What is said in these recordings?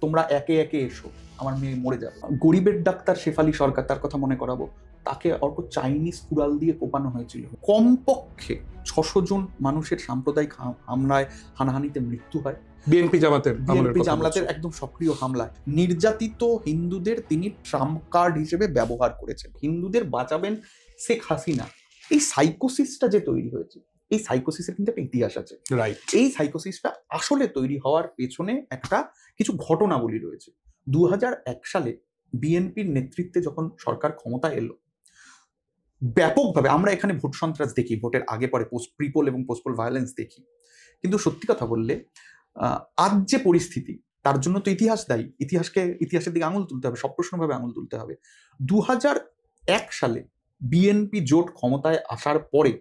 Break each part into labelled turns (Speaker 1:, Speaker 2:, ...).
Speaker 1: তোমরা একে একে এসো, আমার মেয়ে মরে যাবে। গরিবের ডাক্তার শেফালি সরকার, তার কথা মনে করাবো, তাকে অল্প চাইনিজ কুড়াল দিয়ে কোপানো হয়েছিল। কমপক্ষে 600 জন মানুষের সাম্প্রদায়িক হামলায়, হানাহানিতে মৃত্যু হয়।
Speaker 2: বিএনপি জামাতের
Speaker 1: একদম সক্রিয় হামলায় নির্যাতিত হিন্দুদের তিনি ট্রাম্প কার্ড হিসেবে ব্যবহার করেছেন। হিন্দুদের বাঁচাবেন শেখ হাসিনা। এই সাইকোসিসটা যে তৈরি হয়েছে, এই সাইকোসিসের কিন্তু একটা ইতিহাস আছে।
Speaker 2: রাইট।
Speaker 1: এই সাইকোসিসটা আসলে তৈরি হওয়ার পেছনে একটা কিছু ঘটনাবলী রয়েছে। 2001 সালে বিএনপির নেতৃত্বে যখন সরকার ক্ষমতায় এলো, ব্যাপকভাবে আমরা এখানে ভোট সন্ত্রাস দেখি, ভোটের আগে পরে প্রিপোল এবং পোস্টপোল ভায়োলেন্স দেখি, কিন্তু সত্যি কথা বললে আজ যে পরিস্থিতি, তার জন্য তো ইতিহাস দায়ী। ইতিহাসের দিকে আঙুল তুলতে হবে, সপ্রশ্নভাবে আঙুল তুলতে হবে। 2001 সালে বিএনপি জোট ক্ষমতায় আসার পরে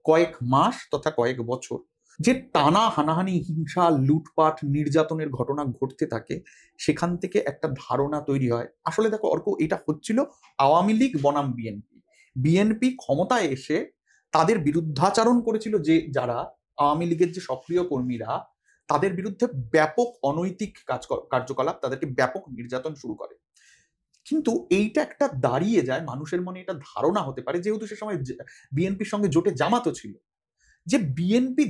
Speaker 1: কয়েক মাস তথা কয়েক বছর যে টানা হানাহানি, হিংসা, লুটপাট, নির্যাতনের ঘটনা ঘটতে থাকে, সেখান থেকে একটা ধারণা তৈরি হয়। আসলে দেখো অর্ক, এটা হচ্ছিল আওয়ামী লীগ বনাম বিএনপি ক্ষমতায় এসে তাদের বিরুদ্ধাচারণ করেছিল, যে যারা আওয়ামী লীগের যে সক্রিয় কর্মীরা, তাদের বিরুদ্ধে ব্যাপক অনৈতিক কার্যকলাপ, তাদেরকে ব্যাপক নির্যাতন শুরু করে। কিন্তু এইটা একটা দাঁড়িয়ে যায়, মানুষের মনে এটা ধারণা হতে পারে, যেহেতু সে সময় বিএনপির সঙ্গে জোটে জামাতও ছিল, যে বিএনপি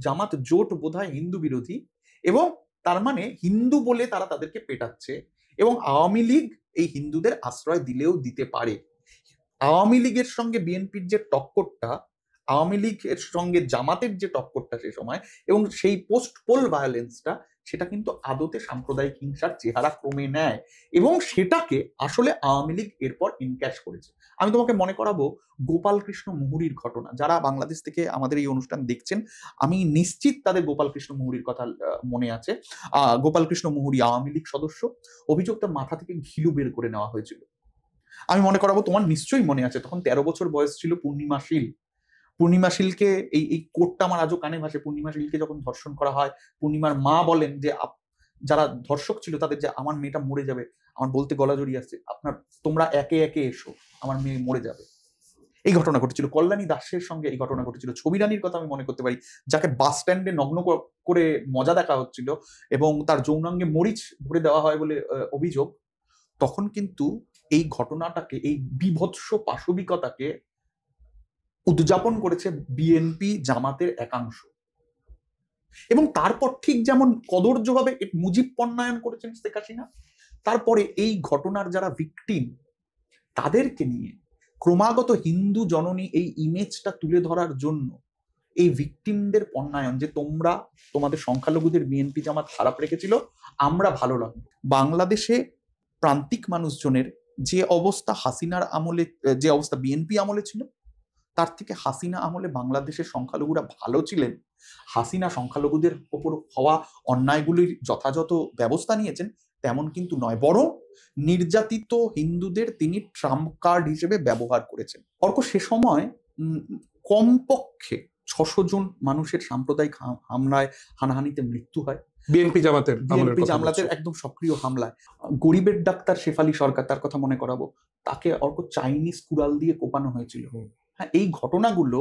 Speaker 1: জামাত জোট বোধহয় হিন্দু বিরোধী, এবং তার মানে হিন্দু বলে তারা তাদেরকে পেটাচ্ছে, এবং আওয়ামী লীগ এই হিন্দুদের আশ্রয় দিলেও দিতে পারে। আওয়ামী লীগের সঙ্গে বিএনপির যে টক্করটা, আওয়ামী লীগের সঙ্গে জামাতের যে টক্করটা সে সময়, এবং সেই পোস্ট পোল ভায়োলেন্সটা, সেটা কিন্তু আদতে সাম্প্রদায়িক হিংসার চেহারা ক্রমে নেয়, এবং সেটাকে আসলে আওয়ামী লীগ এরপর ইনক্যাশ করেছে। আমি তোমাকে মনে করাবো গোপালকৃষ্ণ মুহুরীর ঘটনা। যারা বাংলাদেশ থেকে আমাদের এই অনুষ্ঠান দেখছেন, আমি নিশ্চিত তাদের গোপালকৃষ্ণ মুহুরীর কথা মনে আছে। গোপালকৃষ্ণ মুহুরী আওয়ামী লীগ সদস্য, অভিযোগ তার মাথা থেকে ঘিলু বের করে নেওয়া হয়েছিল। আমি মনে করাবো, তোমার নিশ্চয়ই মনে আছে, তখন 13 বছর বয়স ছিল পূর্ণিমা শীলকে, এই কোটটা আমার আজও কানে ভাসে। পূর্ণিমা শীলকে যখন ধর্ষণ করা হয়, পূর্ণিমার মা বলেন যে যারা ধর্ষক ছিল তাদের, যে আমার মেয়েটা মরে যাবে, আমার বলতে গলা জড়িয়ে আসছে, তোমরা একে একে এসো, আমার মেয়ে মরে যাবে। এই ঘটনা ঘটেছিল। কল্যাণী দাসের সঙ্গে এই ঘটনা ঘটেছিল। ছবি রানীর কথা আমি মনে করতে পারি, যাকে বাস স্ট্যান্ডে নগ্ন করে মজা দেখা হচ্ছিল এবং তার যৌনাঙ্গে মরিচ ভরে দেওয়া হয় বলে অভিযোগ। তখন কিন্তু এই ঘটনাটাকে, এই বিভৎস পাশবিকতাকে উদযাপন করেছে বিএনপি জামাতের একাংশ, এবং তারপর ঠিক যেমন কদর্যভাবে মুজিব পণ্যায়ন করেছেন শেখ হাসিনা, তারপরে এই ঘটনার যারা ভিকটিম, তাদেরকে নিয়ে ক্রমাগত হিন্দু জননী এই ইমেজটা তুলে ধরার জন্য এই ভিকটিমদের পণ্যায়ন, যে তোমাদের সংখ্যালঘুদের বিএনপি জামাত খারাপ রেখেছিল, আমরা ভালো লাগবে। বাংলাদেশে প্রান্তিক মানুষজনের যে অবস্থা হাসিনার আমলে, যে অবস্থা বিএনপি আমলে ছিল, তার থেকে হাসিনা আমলে বাংলাদেশের সংখ্যালঘুরা ভালো ছিলেন। হাসিনা সংখ্যালঘুদের ওপর হওয়া অন্যায়গুলির যথাযথ ব্যবস্থা নিয়েছেন তেমন কিন্তু নয়, বরং নির্যাতিত হিন্দুদের তিনি ট্রাম্প কার্ড হিসেবে ব্যবহার করেছেন। অর্ক, সে সময় কমপক্ষে 600 জন মানুষের সাম্প্রদায়িক হামলায়, হানাহানিতে মৃত্যু হয়।
Speaker 2: বিএনপি জামাতের
Speaker 1: একদম সক্রিয় হামলায়। গরিবের ডাক্তার শেফালি সরকার, তার কথা মনে করাবো, তাকে অর্ক চাইনিজ কুড়াল দিয়ে কোপানো হয়েছিল। হ্যাঁ, এই ঘটনাগুলো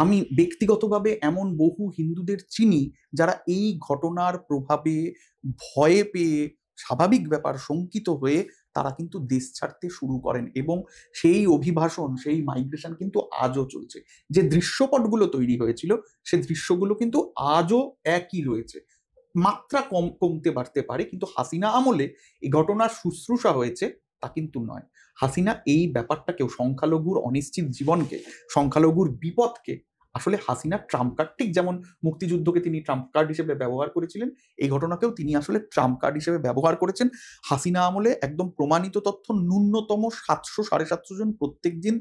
Speaker 1: আমি ব্যক্তিগতভাবে এমন বহু হিন্দুদের চিনি, যারা এই ঘটনার প্রভাবে ভয়ে পেয়ে, স্বাভাবিক ব্যাপার, শঙ্কিত হয়ে তারা কিন্তু দেশ ছাড়তে শুরু করেন, এবং সেই অভিবাসন, সেই মাইগ্রেশন কিন্তু আজও চলছে। যে দৃশ্যপটগুলো তৈরি হয়েছিল, সে দৃশ্যগুলো কিন্তু আজও একই রয়েছে, মাত্রা কমতে বাড়তে পারে, কিন্তু হাসিনা আমলে এই ঘটনার শুশ্রূষা হয়েছে তা কিন্তু নয়। হাসিনা এই ব্যাপারটাকেও, সংখ্যালঘুর অনিশ্চিত জীবনকে, সংখ্যালঘুর বিপদকে, আসলে হাসিনা ট্রাম্প কার্ড, ঠিক যেমন মুক্তিযুদ্ধকে তিনি ট্রাম্প কার্ড হিসেবে ব্যবহার করেছিলেন, এই ঘটনাকেও তিনি আসলে ট্রাম্প কার্ড হিসেবে ব্যবহার করেছেন। হাসিনা আমলে একদম প্রমাণিত তথ্য, ন্যূনতম 700-750 জন প্রত্যেক দিন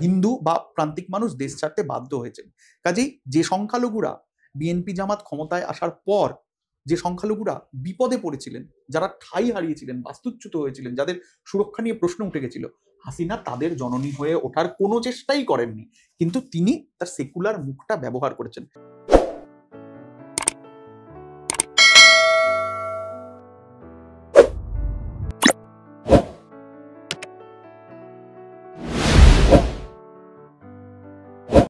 Speaker 1: হিন্দু বা প্রান্তিক মানুষ দেশ ছাড়তে বাধ্য হয়েছেন। কাজেই যে সংখ্যালঘুরা বিএনপি জামাত ক্ষমতায় আসার পর, যে সংখ্যালঘুরা বিপদে পড়েছিলেন, যারা ঠাঁই হারিয়েছিলেন, বাস্তুচ্যুত হয়েছিলেন, যাদের সুরক্ষা নিয়ে প্রশ্ন উঠে গেছিল, হাসিনা তাদের জননী হয়ে ওঠার কোনো চেষ্টাই করেননি, কিন্তু তিনি তার সেকুলার মুখটা ব্যবহার করেছেন।